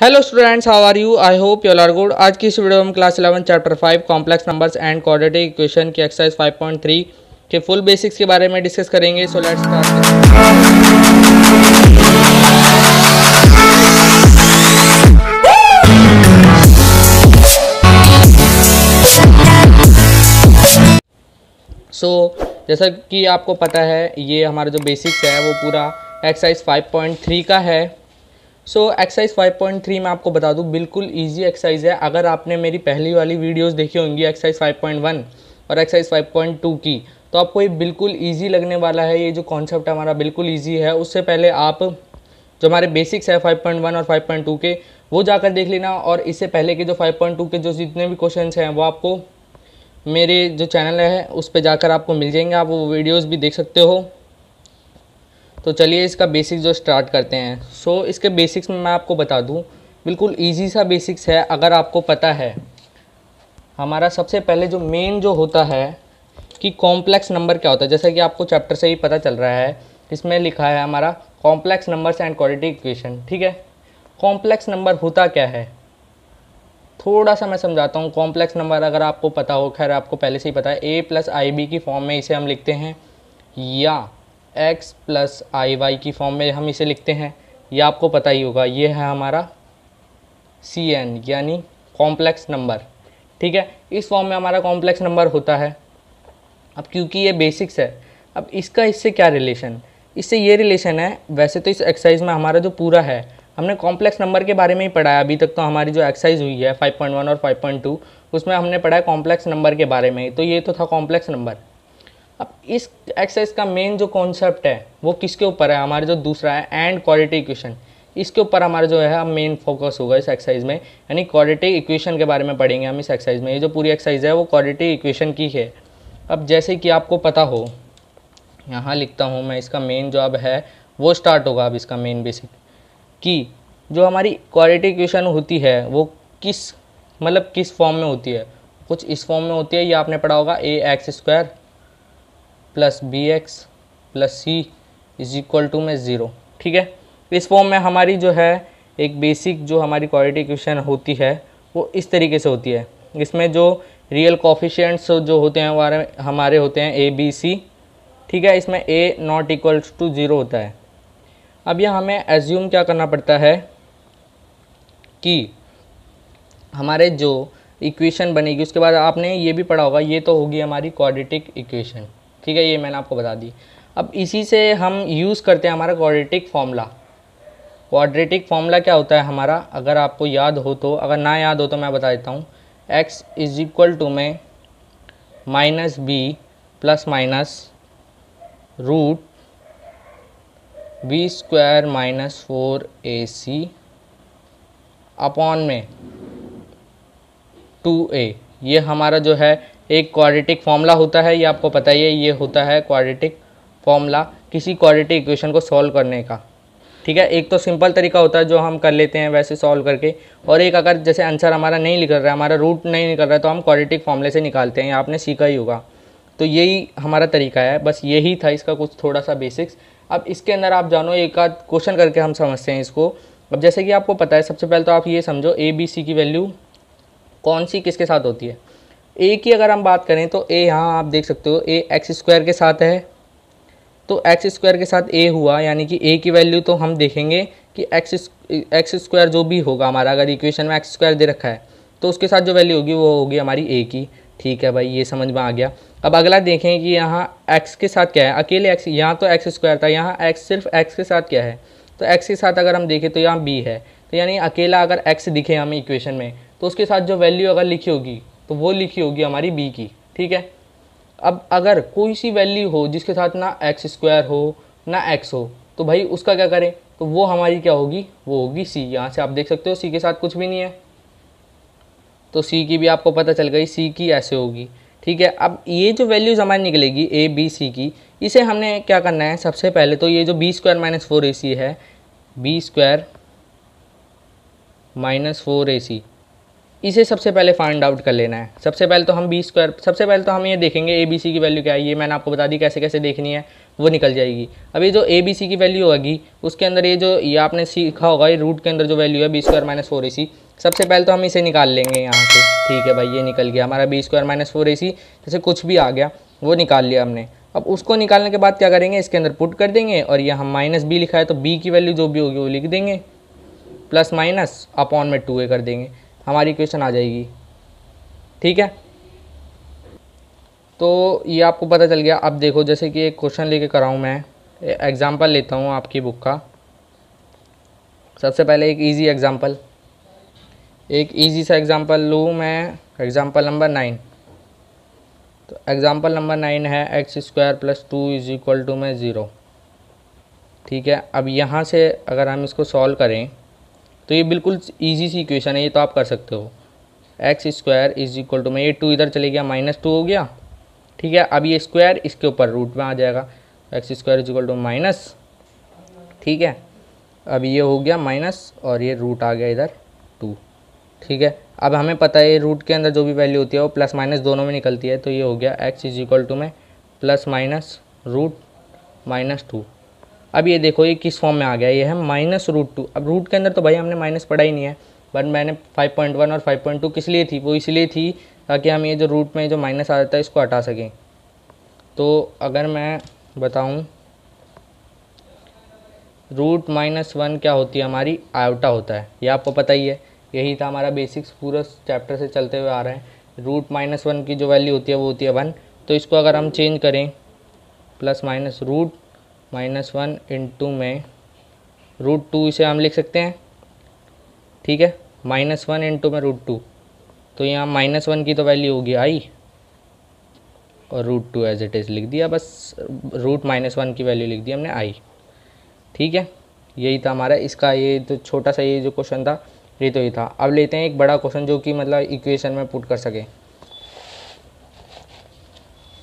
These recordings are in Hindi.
Hello students, how are you? I hope you all are good. आज की इस वीडियो में हम class 11 chapter 5 complex numbers and quadratic equation की एक्सरसाइज 5.3 के फुल बेसिक्स के बारे में डिस्कस करेंगे। So let's start. जैसा कि आपको पता है, ये हमारा जो बेसिक्स है वो पूरा एक्सरसाइज 5.3 का है। एक्सरसाइज 5.3 में आपको बता दूं, बिल्कुल इजी एक्सरसाइज है। अगर आपने मेरी पहली वाली वीडियोस देखी होंगी एक्सरसाइज 5.1 और एक्सरसाइज 5.2 की, तो आपको ये बिल्कुल इजी लगने वाला है। ये जो कॉन्सेप्ट है हमारा बिल्कुल इजी है। उससे पहले आप जो हमारे बेसिक्स है 5.1 और 5.2 के, वो जाकर देख लेना। और इससे पहले के जो 5.2 के जो जितने भी क्वेश्चन हैं वो आपको मेरे जो चैनल है उस पर जाकर आपको मिल जाएंगे, आप वो वीडियोज़ भी देख सकते हो। तो चलिए इसका बेसिक्स जो स्टार्ट करते हैं। इसके बेसिक्स में मैं आपको बता दूं, बिल्कुल इजी सा बेसिक्स है। अगर आपको पता है, हमारा सबसे पहले जो मेन जो होता है कि कॉम्प्लेक्स नंबर क्या होता है, जैसा कि आपको चैप्टर से ही पता चल रहा है, इसमें लिखा है हमारा complex numbers and quadratic equation. ठीक है, कॉम्प्लेक्स नंबर होता क्या है थोड़ा सा मैं समझाता हूँ। कॉम्प्लेक्स नंबर अगर आपको पता हो, खैर आपको पहले से ही पता है, a + ib की फॉर्म में इसे हम लिखते हैं, या x + iy की फॉर्म में हम इसे लिखते हैं, या आपको पता ही होगा ये है हमारा cn यानी कॉम्प्लेक्स नंबर। ठीक है, इस फॉर्म में हमारा कॉम्प्लेक्स नंबर होता है। अब क्योंकि ये बेसिक्स है, अब इसका इससे क्या रिलेशन, इससे ये रिलेशन है। वैसे तो इस एक्सरसाइज में हमारा जो पूरा है, हमने कॉम्प्लेक्स नंबर के बारे में ही पढ़ा है अभी तक। तो हमारी जो एक्सरसाइज हुई है 5.1 और 5.2, उसमें हमने पढ़ा है कॉम्प्लेक्स नंबर के बारे में। तो ये तो था कॉम्प्लेक्स नंबर। अब इस एक्सरसाइज का मेन जो कॉन्सेप्ट है वो किसके ऊपर है, हमारे जो दूसरा है एंड क्वाड्रेटिक इक्वेशन, इसके ऊपर हमारा जो है मेन फोकस होगा इस एक्सरसाइज में। यानी क्वाड्रेटिक इक्वेशन के बारे में पढ़ेंगे हम इस एक्सरसाइज में। ये जो पूरी एक्सरसाइज है वो क्वाड्रेटिक इक्वेशन की है। अब जैसे कि आपको पता हो, यहाँ लिखता हूँ मैं, इसका मेन जो अब है वो स्टार्ट होगा। अब इसका मेन बेसिक कि जो हमारी क्वाड्रेटिक इक्वेशन होती है वो किस फॉर्म में होती है, कुछ इस फॉर्म में होती है। ये आपने पढ़ा होगा ax² + bx + c = 0। ठीक है, इस फॉर्म में हमारी जो है एक बेसिक जो हमारी क्वाड्रेटिक इक्वेशन होती है वो इस तरीके से होती है। इसमें जो रियल कोफिशिएंट्स जो होते हैं वो हमारे होते हैं a b c। ठीक है, इसमें a ≠ 0 होता है। अब यह हमें एज्यूम क्या करना पड़ता है कि हमारे जो इक्वेशन बनेगी, उसके बाद आपने ये भी पढ़ा होगा, ये तो होगी हमारी क्वाड्रेटिक इक्वेशन। ठीक है, ये मैंने आपको बता दी। अब इसी से हम यूज़ करते हैं हमारा क्वाड्रेटिक फार्मूला। क्वाड्रेटिक फार्मूला क्या होता है हमारा, अगर आपको याद हो तो, अगर ना याद हो तो मैं बता देता हूँ। x = में -b ± √b² - 4ac अपॉन में 2a, ये हमारा जो है एक क्वाड्रेटिक फार्मूला होता है। ये आपको पता ही है, ये होता है क्वाड्रेटिक फार्मूला किसी क्वाड्रेटिक इक्वेशन को सॉल्व करने का। ठीक है, एक तो सिंपल तरीका होता है जो हम कर लेते हैं वैसे सॉल्व करके, और एक अगर जैसे आंसर हमारा नहीं निकल रहा है, हमारा रूट नहीं निकल रहा है, तो हम क्वाड्रेटिक फार्मूले से निकालते हैं। ये आपने सीखा ही होगा। तो यही हमारा तरीका है, बस यही था इसका कुछ थोड़ा सा बेसिक्स। अब इसके अंदर आप जानो, एक आध क्वेश्चन करके हम समझते हैं इसको। अब जैसे कि आपको पता है, सबसे पहले तो आप ये समझो a b c की वैल्यू कौन सी किसके साथ होती है। a की अगर हम बात करें तो a यहाँ आप देख सकते हो a x² के साथ है, तो x² के साथ a हुआ, यानी कि a की वैल्यू तो हम देखेंगे कि x² जो भी होगा हमारा, अगर इक्वेशन में x² दे रखा है तो उसके साथ जो वैल्यू होगी वो होगी हमारी a की। ठीक है भाई, ये समझ में आ गया। अब अगला देखें कि यहाँ x के साथ क्या है, अकेले x, यहाँ तो x² था, यहाँ x सिर्फ x के साथ क्या है, तो x के साथ अगर हम देखें तो यहाँ b है। तो यानी अकेला अगर x दिखे हमें इक्वेशन में, तो उसके साथ जो वैल्यू अगर लिखी होगी तो वो लिखी होगी हमारी b की। ठीक है, अब अगर कोई सी वैल्यू हो जिसके साथ ना x² हो ना x हो, तो भाई उसका क्या करें, तो वो हमारी क्या होगी, वो होगी c। यहाँ से आप देख सकते हो c के साथ कुछ भी नहीं है, तो c की भी आपको पता चल गई, c की ऐसे होगी। ठीक है, अब ये जो वैल्यूज़ हमारी निकलेगी a b c की, इसे हमने क्या करना है, सबसे पहले तो ये जो b² - 4ac है, b² - 4ac, इसे सबसे पहले फाइंड आउट कर लेना है। सबसे पहले तो हम सबसे पहले तो हम ये देखेंगे ए बी सी की वैल्यू क्या है। ये मैंने आपको बता दी कैसे कैसे देखनी है, वो निकल जाएगी। अब ये जो ए बी सी की वैल्यू होगी उसके अंदर ये आपने सीखा होगा, ये रूट के अंदर जो वैल्यू है b² - 4ac, सबसे पहले तो हम इसे निकाल लेंगे यहाँ से। ठीक है भाई, ये निकल गया हमारा b² - 4ac, जैसे कुछ भी आ गया वो निकाल लिया हमने। अब उसको निकालने के बाद क्या करेंगे, इसके अंदर पुट कर देंगे और यहाँ -b लिखा है तो b की वैल्यू जो भी होगी वो लिख देंगे, प्लस माइनस अपॉन में 2a कर देंगे, हमारी इक्वेशन आ जाएगी। ठीक है, तो ये आपको पता चल गया। अब देखो, जैसे कि एक क्वेश्चन लेके कराऊँ मैं, एग्जांपल लेता हूँ आपकी बुक का। सबसे पहले एक इजी एग्जांपल, एक इजी सा एग्जांपल लूँ मैं, एग्जांपल नंबर 9। तो एग्जांपल नंबर 9 है x² + 2 = 0। ठीक है, अब यहाँ से अगर हम इसको सॉल्व करें तो ये बिल्कुल ईजी सी इक्वेशन है, ये तो आप कर सकते हो। x² ये 2 इधर चले गया, -2 हो गया। ठीक है, अब ये स्क्वायर इसके ऊपर रूट में आ जाएगा, x² - ठीक है, अब ये हो गया माइनस और ये रूट आ गया इधर 2। ठीक है, अब हमें पता है रूट के अंदर जो भी वैल्यू होती है वो प्लस माइनस दोनों में निकलती है, तो ये हो गया x ± √-2। अब ये देखो ये किस फॉर्म में आ गया, ये है -√2। अब रूट के अंदर तो भाई हमने माइनस पढ़ा ही नहीं है, बट मैंने 5.1 और 5.2 किस लिए थी, वो इसलिए थी ताकि हम ये जो रूट में जो माइनस आ जाता है इसको हटा सकें। तो अगर मैं बताऊं, √-1 क्या होती है हमारी, आयोटा होता है, ये आपको पता ही है। यही था हमारा बेसिक्स, पूरा चैप्टर से चलते हुए आ रहे हैं। √-1 की जो वैल्यू होती है वो होती है 1। तो इसको अगर हम चेंज करें ±√-1 में √2 इसे हम लिख सकते हैं। ठीक है, -1 में √2, तो यहाँ -1 की तो वैल्यू होगी i और √2 एज इट इज़ लिख दिया, बस √-1 की वैल्यू लिख दी हमने i। ठीक है, यही था हमारा इसका, ये तो छोटा सा ये जो क्वेश्चन था ये तो ही था। अब लेते हैं एक बड़ा क्वेश्चन जो कि मतलब इक्वेशन में पुट कर सके।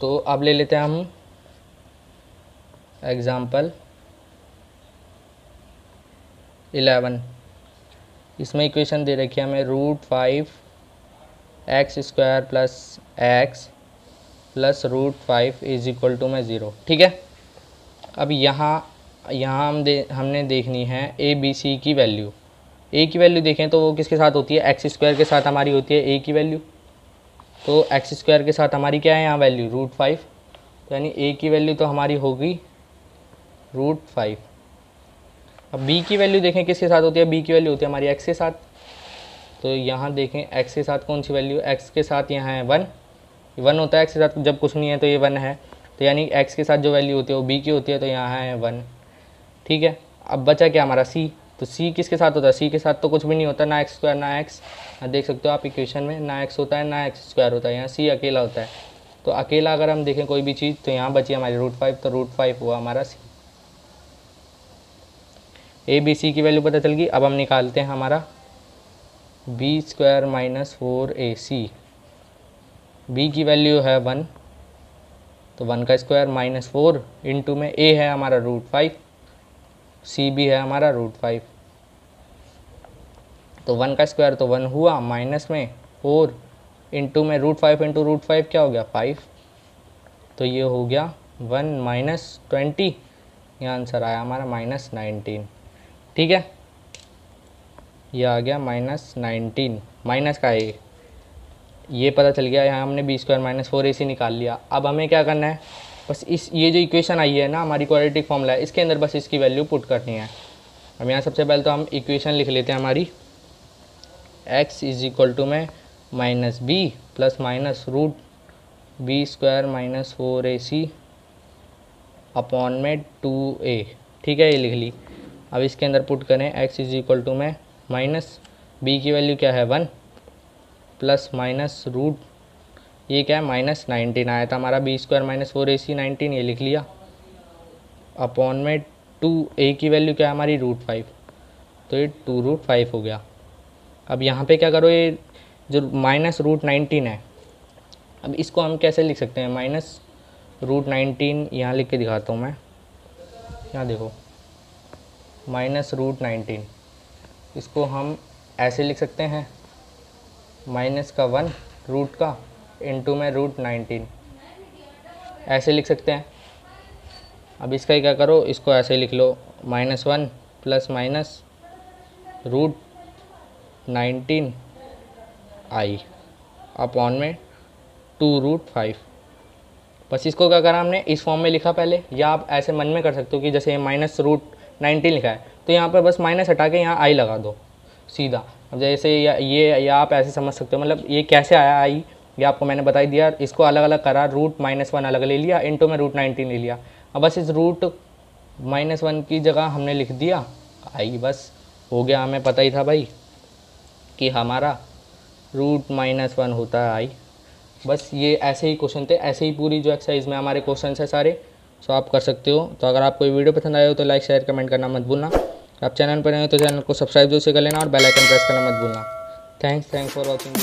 तो अब ले लेते हैं हम एग्जाम्पल 11। इसमें इक्वेशन दे रखी है हमें √5 x² + x + √5 = 0। ठीक है, अब यहाँ हमने देखनी है ए बी सी की वैल्यू। ए की वैल्यू देखें तो वो किसके साथ होती है, x² के साथ हमारी होती है ए की वैल्यू। तो x² के साथ हमारी क्या है यहाँ वैल्यू, √5, तो यानी ए की वैल्यू तो हमारी होगी √5। अब बी की वैल्यू देखें किसके साथ होती है, बी की वैल्यू होती है हमारी x के साथ। तो यहाँ देखें x के साथ कौन सी वैल्यू, x के साथ यहाँ है 1 होता है x के साथ, जब कुछ नहीं है तो ये 1 है, तो यानी x के साथ जो वैल्यू होती है वो b की होती है, तो यहाँ है 1। ठीक है, अब बचा क्या हमारा c, तो c किसके साथ होता है, c के साथ तो कुछ भी नहीं होता, ना x² ना x, देख सकते हो आप इक्वेशन में, ना x होता है ना x² होता है, यहाँ c अकेला होता है। तो अकेला अगर हम देखें कोई भी चीज़ तो यहाँ बची हमारी √5, तो √5 हुआ हमारा c। ए बी सी की वैल्यू पता चल गई। अब हम निकालते हैं हमारा b² - 4ac। b की वैल्यू है 1, तो 1 का स्क्वायर -4 इंटू में a है हमारा √5, c भी है हमारा √5, तो 1 का स्क्वायर तो 1 हुआ, माइनस में 4 इंटू में √5 इंटू √5 क्या हो गया 5, तो ये हो गया 1 - 20, ये आंसर आया हमारा -19। ठीक है, ये आ गया -19, माइनस का है ये पता चल गया। यहाँ हमने b² - 4ac निकाल लिया। अब हमें क्या करना है, बस ये जो इक्वेशन आई है ना हमारी क्वाड्रेटिक फॉर्मूला है, इसके अंदर बस इसकी वैल्यू पुट करनी है। अब यहाँ सबसे पहले तो हम इक्वेशन लिख लेते हैं हमारी, x = -b + -√b² - 4ac upon में 2a। ठीक है, ये लिख ली। अब इसके अंदर पुट करें x = b की वैल्यू क्या है 1 प्लस माइनस रूट, ये क्या है -19 आया था हमारा, b² - 4ac 19, ये लिख लिया, अपॉन में 2a की वैल्यू क्या है हमारी √5, तो ये 2√5 हो गया। अब यहाँ पे क्या करो, ये जो -√19 है, अब इसको हम कैसे लिख सकते हैं, -√19 यहाँ लिख के दिखाता हूँ मैं, यहाँ देखो -√19, इसको हम ऐसे लिख सकते हैं, माइनस का 1 रूट का इंटू में √19, ऐसे लिख सकते हैं। अब इसका ही क्या करो, इसको ऐसे लिख लो, -1 प्लस माइनस √19 i अपॉन में 2√5। बस इसको क्या करा हमने, इस फॉर्म में लिखा पहले, या आप ऐसे मन में कर सकते हो कि जैसे -√19 लिखा है तो यहाँ पर बस माइनस हटा के यहाँ i लगा दो सीधा। अब जैसे या आप ऐसे समझ सकते हो, मतलब ये कैसे आया i, ये आपको मैंने बता ही दिया। इसको अलग अलग करा, √-1 अलग ले लिया, इंटू में √19 ले लिया। अब बस इस √-1 की जगह हमने लिख दिया i, बस हो गया। हमें पता ही था भाई कि हमारा √-1 होता है i। बस ये ऐसे ही क्वेश्चन थे, ऐसे ही पूरी जो एक्सरसाइज में हमारे क्वेश्चन है सारे, सो आप कर सकते हो। तो अगर आपको ये वीडियो पसंद आया हो तो लाइक शेयर कमेंट करना मत भूलना। आप चैनल पर नए हो तो चैनल को सब्सक्राइब जरूर से कर लेना और बेल आइकन प्रेस करना मत भूलना। Thanks for watching.